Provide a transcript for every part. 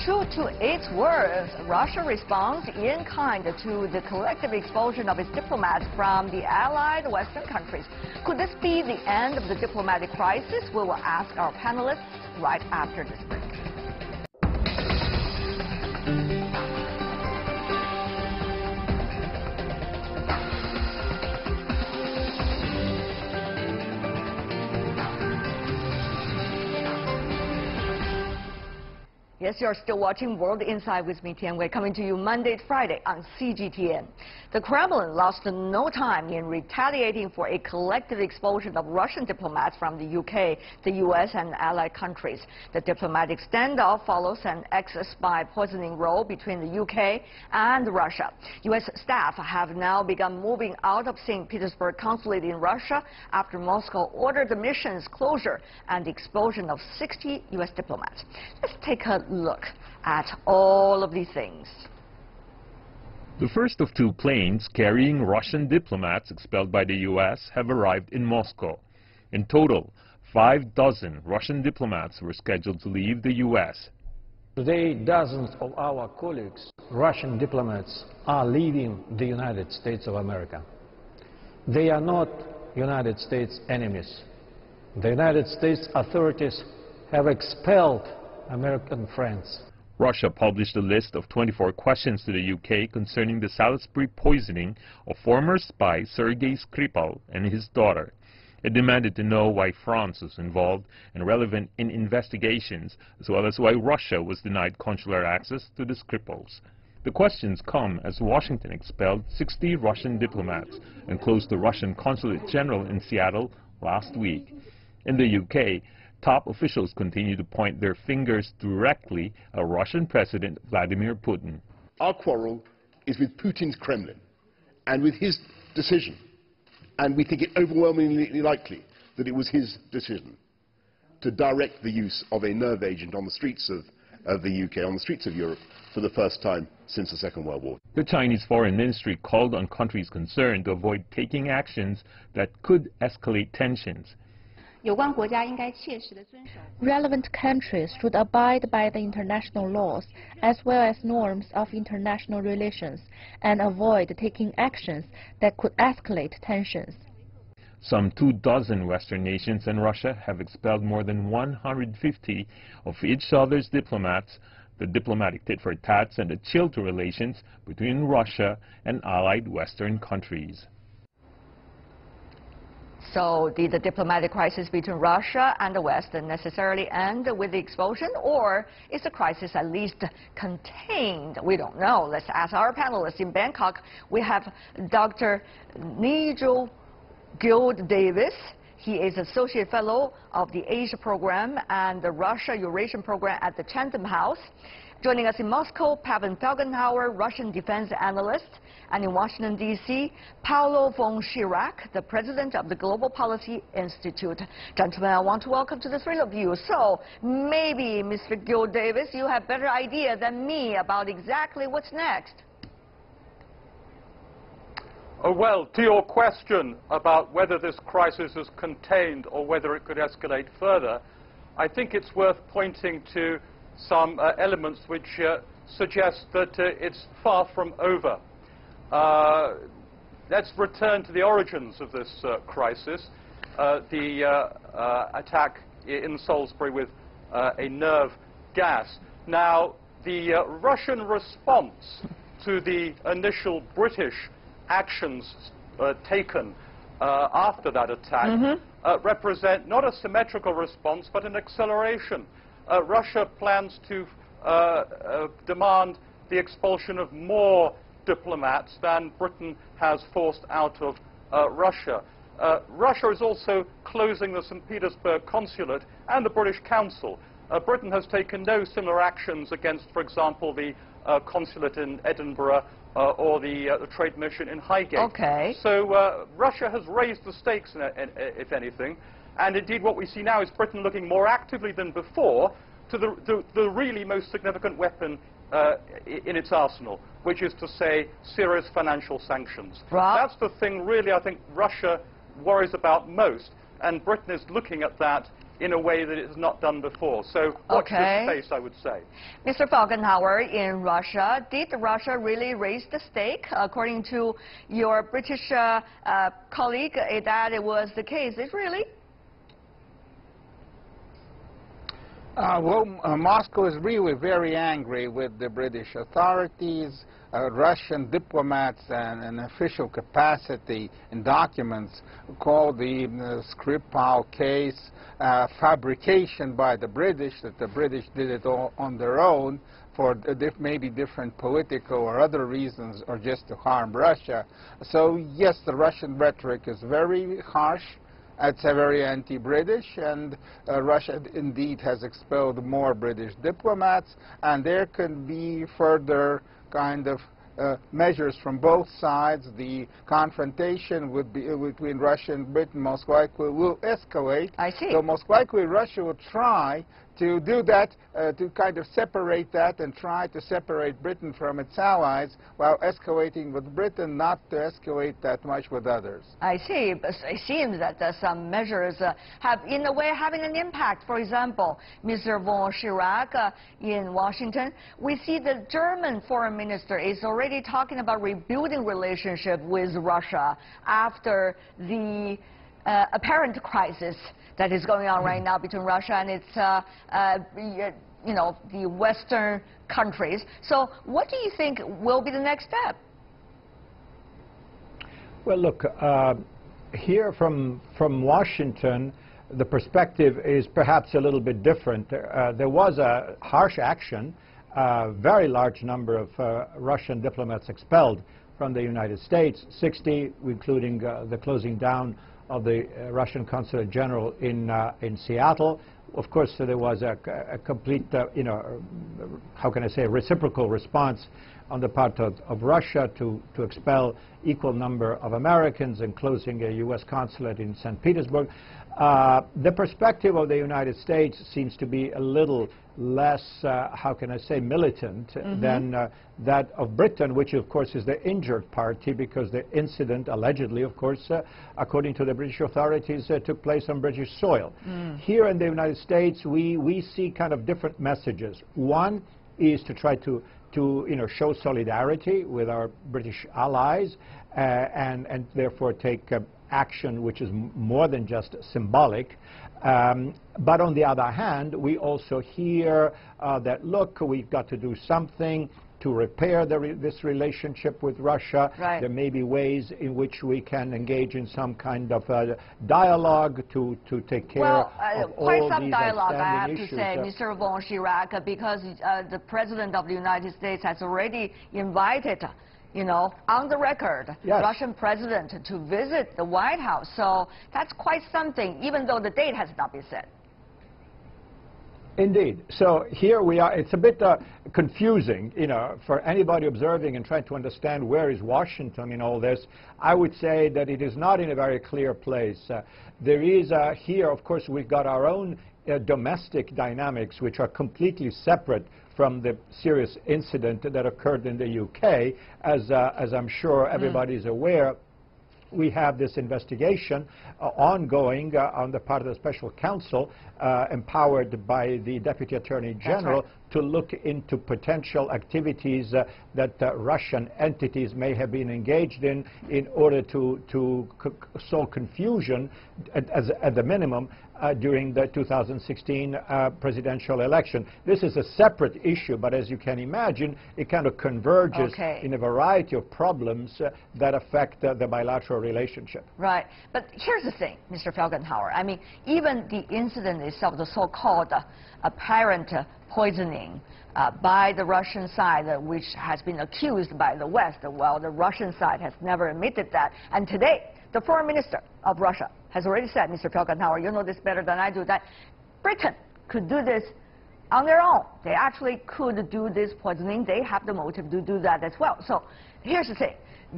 True to its words, Russia responds in kind to the collective expulsion of its diplomats from the allied Western countries. Could this be the end of the diplomatic crisis? We will ask our panelists right after this break. Yes, you're still watching World Insight with me, Tian Wei, coming to you Monday to Friday on CGTN. The Kremlin lost no time in retaliating for a collective expulsion of Russian diplomats from the UK, the US, and allied countries. The diplomatic standoff follows an ex-spy poisoning row between the UK and Russia. US staff have now begun moving out of St. Petersburg consulate in Russia after Moscow ordered the mission's closure and the expulsion of 60 US diplomats. Let's take a look at all of these things. The first of two planes carrying Russian diplomats expelled by the U.S. have arrived in Moscow. In total, 5 dozen Russian diplomats were scheduled to leave the U.S. Today, dozens of our colleagues, Russian diplomats, are leaving the United States of America. They are not United States enemies. The United States authorities have expelled American friends. Russia published a list of 24 questions to the UK concerning the Salisbury poisoning of former spy Sergei Skripal and his daughter. It demanded to know why France was involved and relevant in investigations, as well as why Russia was denied consular access to the Skripals. The questions come as Washington expelled 60 Russian diplomats and closed the Russian consulate general in Seattle last week. In the UK, top officials continue to point their fingers directly at Russian President Vladimir Putin. Our quarrel is with Putin's Kremlin and with his decision, and we think it overwhelmingly likely that it was his decision to direct the use of a nerve agent on the streets of the UK, on the streets of Europe, for the first time since the Second World War. The Chinese Foreign Ministry called on countries concerned to avoid taking actions that could escalate tensions. Relevant countries should abide by the international laws as well as norms of international relations and avoid taking actions that could escalate tensions. Some 2 dozen Western nations and Russia have expelled more than 150 of each other's diplomats. The diplomatic tit-for-tat sent a chill to relations between Russia and allied Western countries. So did the diplomatic crisis between Russia and the West necessarily end with the expulsion, or is the crisis at least contained? We don't know. Let's ask our panelists. In Bangkok, we have Dr. Nigel Guild-Davis. He is Associate Fellow of the Asia Program and the Russia-Eurasian Program at the Chatham House. Joining us in Moscow, Pavan Felgenhauer, Russian defense analyst, and in Washington, D.C., Paulo von Schirach, the president of the Global Policy Institute. Gentlemen, I want to welcome to the three of you. So maybe, Mr. Guild-Davis, you have better idea than me about exactly what's next. Well, to your question about whether this crisis is contained or whether it could escalate further, I think it's worth pointing to some elements which suggest that it's far from over. Let's return to the origins of this crisis, the attack in Salisbury with a nerve gas. Now, the Russian response to the initial British actions taken after that attack represent not a symmetrical response but an acceleration. Russia plans to demand the expulsion of more diplomats than Britain has forced out of Russia. Russia is also closing the St. Petersburg consulate and the British Council. Britain has taken no similar actions against, for example, the consulate in Edinburgh or the trade mission in Highgate. Okay. So Russia has raised the stakes, if anything, and indeed what we see now is Britain looking more actively than before to the really most significant weapon in its arsenal, which is to say serious financial sanctions. Right. That's the thing really I think Russia worries about most, and Britain is looking at that in a way that it has not done before. So watch this space, I would say. Mr. Falkenhauer, in Russia, did Russia really raise the stake? According to your British colleague, that it was the case. Is it really? Moscow is really very angry with the British authorities. Russian diplomats and an official capacity in documents call the Skripal case fabrication by the British, that the British did it all on their own for maybe different political or other reasons, or just to harm Russia. So yes, the Russian rhetoric is very harsh. It's very anti-British, and Russia indeed has expelled more British diplomats, and there can be further kind of measures from both sides. The confrontation between Russia and Britain most likely will escalate. I see. So most likely Russia will try to do that, to kind of separate that and try to separate Britain from its allies while escalating with Britain, not to escalate that much with others. I see. But it seems that some measures have, in a way, having an impact. For example, Mr. von Schirach in Washington, we see the German foreign minister is already talking about rebuilding relationship with Russia after the apparent crisis that is going on right now between Russia and its, you know, the Western countries. So what do you think will be the next step? Well, look, here from Washington, the perspective is perhaps a little bit different. There was a harsh action, a very large number of Russian diplomats expelled from the United States, 60, including the closing down of the Russian consulate general in Seattle. Of course, there was a complete, you know, how can I say, reciprocal response on the part of Russia to expel equal number of Americans and closing a U.S. consulate in St. Petersburg. The perspective of the United States seems to be a little less, how can I say, militant than that of Britain, which of course is the injured party, because the incident allegedly, of course, according to the British authorities, took place on British soil. Here in the United States, we see kind of different messages. One is to try to you know, show solidarity with our British allies and therefore take action which is more than just symbolic. But on the other hand, we also hear that, look, we've got to do something to repair this relationship with Russia. Right. There may be ways in which we can engage in some kind of dialogue to take care of quite all some these dialogue, I have issues. to say, Mr. von Schirach, because the President of the United States has already invited, you know, on the record, yes, Russian President to visit the White House. So that's quite something, even though the date has not been set. Indeed. So here we are. It's a bit confusing, you know, for anybody observing and trying to understand where is Washington in all this. I would say that it is not in a very clear place. There is here, of course, we've got our own domestic dynamics, which are completely separate from the serious incident that occurred in the UK. As I'm sure everybody is aware, we have this investigation ongoing on the part of the special counsel empowered by the Deputy Attorney General to look into potential activities that Russian entities may have been engaged in order to sow confusion at the minimum during the 2016 presidential election. This is a separate issue, but as you can imagine, it kind of converges in a variety of problems that affect the bilateral relationship. Right. But here's the thing, Mr. Falkenhauer. I mean, even the incident itself, the so-called apparent poisoning by the Russian side, which has been accused by the West, while the Russian side has never admitted that. And today, the foreign minister of Russia has already said, Mr. Falkenhauer, you know this better than I do, that Britain could do this on their own. They actually could do this poisoning. They have the motive to do that as well. So here's the thing.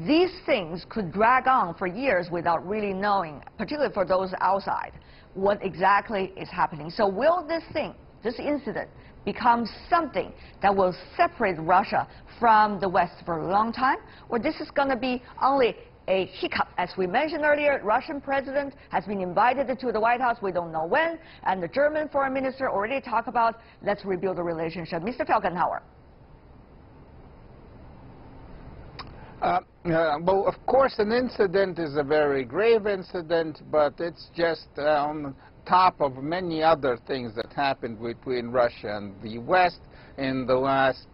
These things could drag on for years without really knowing, particularly for those outside, what exactly is happening. So will this thing, this incident, become something that will separate Russia from the West for a long time? Or this is going to be only a hiccup. As we mentioned earlier, Russian president has been invited to the White House. We don't know when. And the German foreign minister already talked about, let's rebuild the relationship. Mr. Falkenhauer. Well, of course, an incident is a very grave incident, but it's just on top of many other things that happened between Russia and the West in the last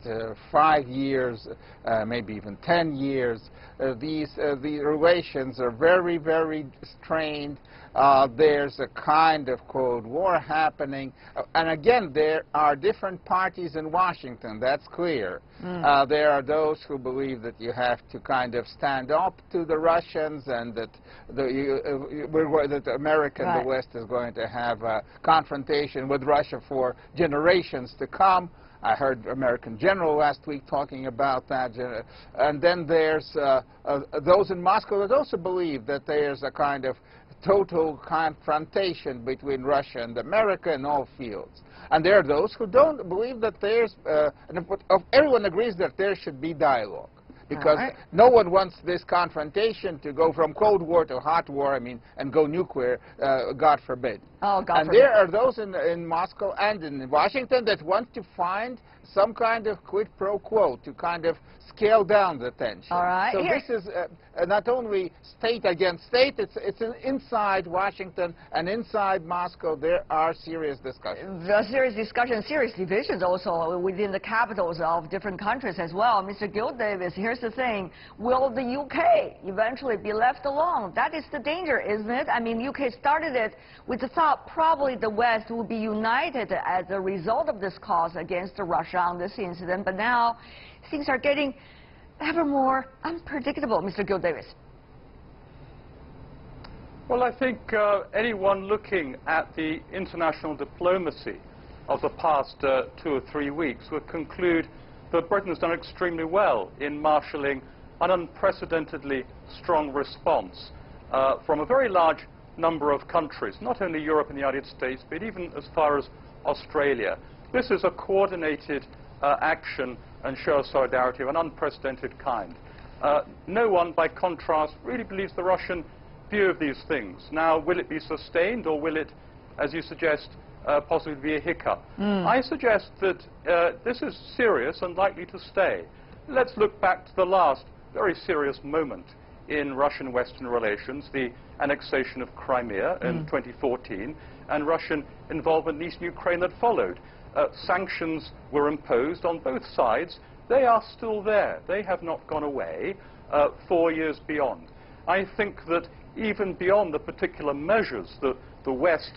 5 years, maybe even 10 years. The relations are very, very strained. There's a kind of Cold War happening. And again, there are different parties in Washington, that's clear. There are those who believe that you have to kind of stand up to the Russians and that that America and the West is going to have a confrontation with Russia for generations to come. I heard American general last week talking about that. And then there's those in Moscow that also believe that there's a kind of total confrontation between Russia and America in all fields. And there are those who don't believe that there's, everyone agrees that there should be dialogue. Because no one wants this confrontation to go from Cold War to hot war, I mean, and go nuclear, God forbid. Oh, God and forbid. there are those in Moscow and in Washington that want to find some kind of quid pro quo to kind of scale down the tension. All right. So this is not only state against state, it's inside Washington and inside Moscow there are serious discussions. Serious discussions, serious divisions also within the capitals of different countries as well. Mr. Gil Davis, here's the thing. Will the UK eventually be left alone? That is the danger, isn't it? I mean, UK started it with the thought probably the West will be united as a result of this cause against Russia on this incident, but now things are getting ever more unpredictable. Mr. Gil Davis. Well, I think anyone looking at the international diplomacy of the past 2 or 3 weeks would conclude that Britain has done extremely well in marshalling an unprecedentedly strong response from a very large number of countries, not only Europe and the United States, but even as far as Australia. This is a coordinated action and show of solidarity of an unprecedented kind. No one, by contrast, really believes the Russian view of these things. Now, will it be sustained, or will it, as you suggest, possibly be a hiccup? I suggest that this is serious and likely to stay. Let's look back to the last very serious moment in Russian-Western relations, the annexation of Crimea in 2014, and Russian involvement in eastern Ukraine that followed. Sanctions were imposed on both sides. They are still there. They have not gone away 4 years beyond. I think that even beyond the particular measures that the West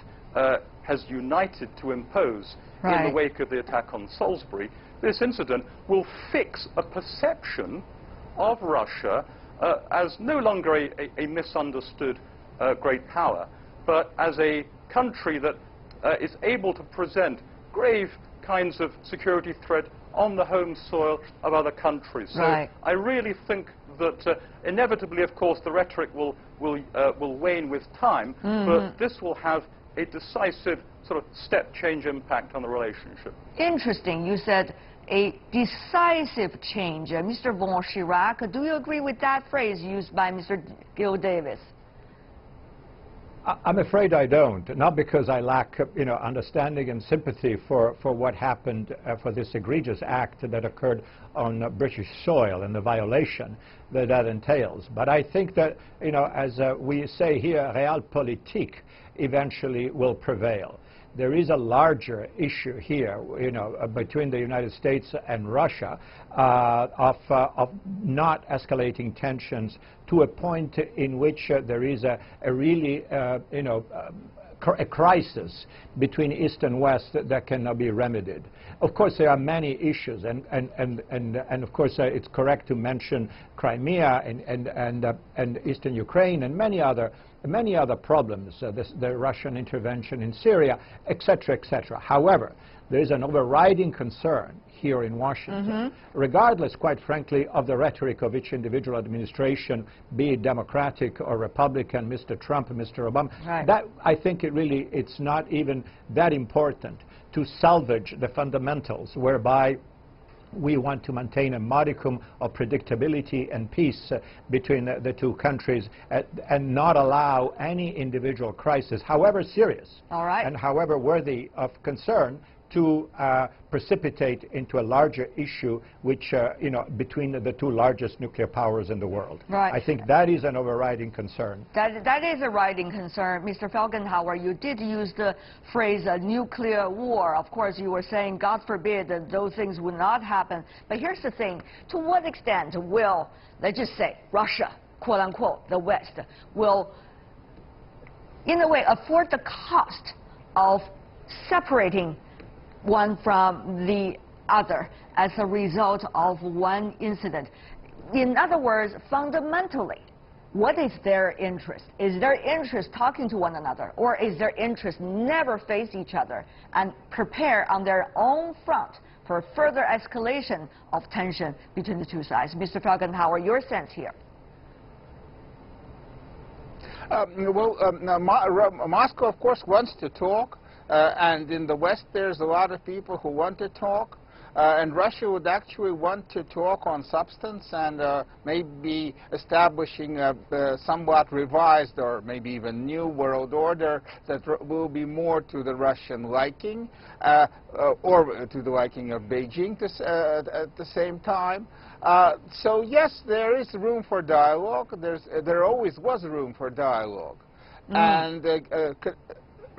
has united to impose in the wake of the attack on Salisbury, this incident will fix a perception of Russia as no longer a misunderstood great power, but as a country that is able to present grave kinds of security threat on the home soil of other countries. So I really think that inevitably, of course, the rhetoric will wane with time, but this will have a decisive sort of step change impact on the relationship. Interesting. You said a decisive change. Mr. Von Chirac, do you agree with that phrase used by Mr. Gil Davis? I'm afraid I don't, not because I lack, understanding and sympathy for what happened, for this egregious act that occurred on British soil and the violation that entails. But I think that, as we say here, realpolitik eventually will prevail. There is a larger issue here, between the United States and Russia of not escalating tensions to a point in which there is a really, a crisis between East and West that cannot be remedied. Of course, there are many issues, and of course, it's correct to mention Crimea and Eastern Ukraine and many other problems, the Russian intervention in Syria, etc., etc. However, there is an overriding concern here in Washington, regardless, quite frankly, of the rhetoric of each individual administration, be it Democratic or Republican, Mr. Trump, Mr. Obama. That, I think, it's not even that important to salvage the fundamentals whereby we want to maintain a modicum of predictability and peace between the two countries and not allow any individual crisis, however serious and however worthy of concern, to precipitate into a larger issue which, between the two largest nuclear powers in the world. Right. I think that is an overriding concern. That is a riding concern. Mr. Felgenhauer, you did use the phrase nuclear war. Of course, you were saying, God forbid, that those things would not happen. But here's the thing. To what extent will, let's just say, Russia, quote unquote, the West, will, in a way, afford the cost of separating one from the other as a result of one incident? In other words, fundamentally, what is their interest? Is their interest talking to one another, or is their interest never face each other and prepare on their own front for further escalation of tension between the two sides? Mr. Felgenhauer, your sense here. Moscow, of course, wants to talk. And in the West, there's a lot of people who want to talk. And Russia would actually want to talk on substance and maybe establishing a somewhat revised or maybe even new world order that will be more to the Russian liking or to the liking of Beijing at the same time. So yes, there is room for dialogue. There always was room for dialogue. And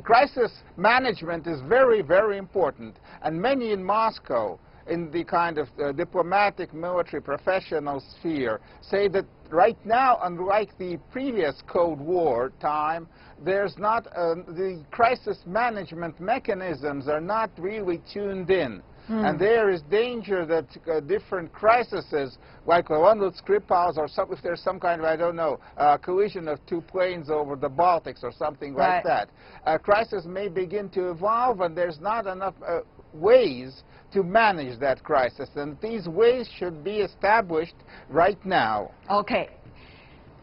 crisis management is very, very important. And many in Moscow, in the kind of diplomatic, military, professional sphere, say that right now, unlike the previous Cold War time, there's not the crisis management mechanisms are not really tuned in. And there is danger that different crises, like the one with Skripal's, or if there's some kind of, I don't know, collision of two planes over the Baltics or something like that, crisis may begin to evolve, and there's not enough ways to manage that crisis. And these ways should be established right now. Okay.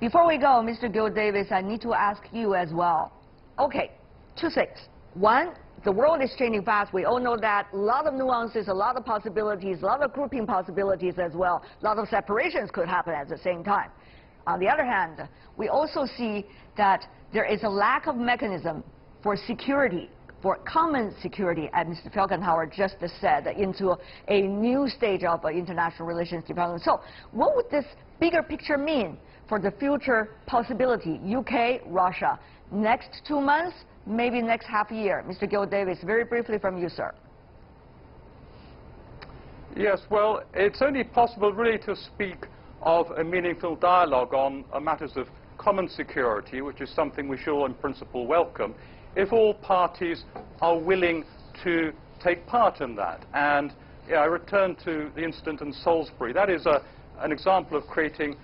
Before we go, Mr. Gil Davis, I need to ask you as well. Okay, two things. One, the world is changing fast. We all know that. A lot of nuances, a lot of possibilities, a lot of grouping possibilities as well. A lot of separations could happen at the same time. On the other hand, we also see that there is a lack of mechanism for security, for common security, as Mr. Felgenhauer just said, into a new stage of international relations development. So what would this bigger picture mean for the future possibility, UK, Russia, next 2 months, maybe next half year? Mr. Gil Davis, very briefly from you, sir. Yes, well, it's only possible really to speak of a meaningful dialogue on matters of common security, which is something we should all in principle welcome, if all parties are willing to take part in that. And I return to the incident in Salisbury. That is an example of creating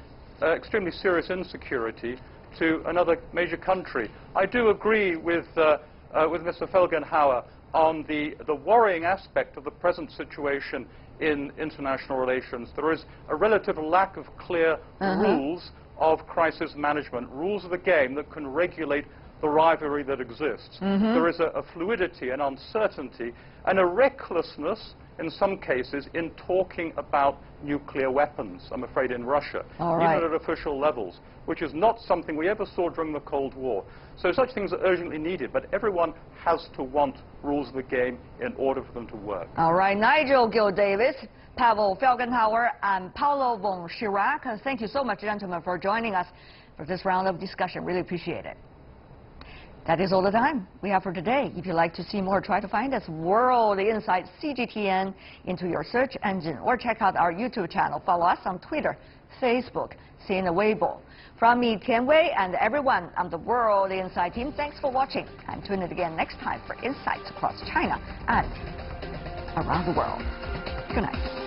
extremely serious insecurity to another major country. I do agree with Mr. Felgenhauer on the worrying aspect of the present situation in international relations. There is a relative lack of clear rules of crisis management, rules of the game that can regulate the rivalry that exists. There is a fluidity and uncertainty and a recklessness in some cases in talking about nuclear weapons, I'm afraid, in Russia, even at official levels, which is not something we ever saw during the Cold War. So such things are urgently needed, but everyone has to want rules of the game in order for them to work. All right, Nigel Gil Davis, Pavel Felgenhauer, and Paulo von Schirach, thank you so much, gentlemen, for joining us for this round of discussion. Really appreciate it. That is all the time we have for today. If you'd like to see more, try to find us World Insight CGTN into your search engine, or check out our YouTube channel. Follow us on Twitter, Facebook, Sina Weibo. From me, Tian Wei, and everyone on the World Insight team, thanks for watching. And tune in again next time for insights across China and around the world. Good night.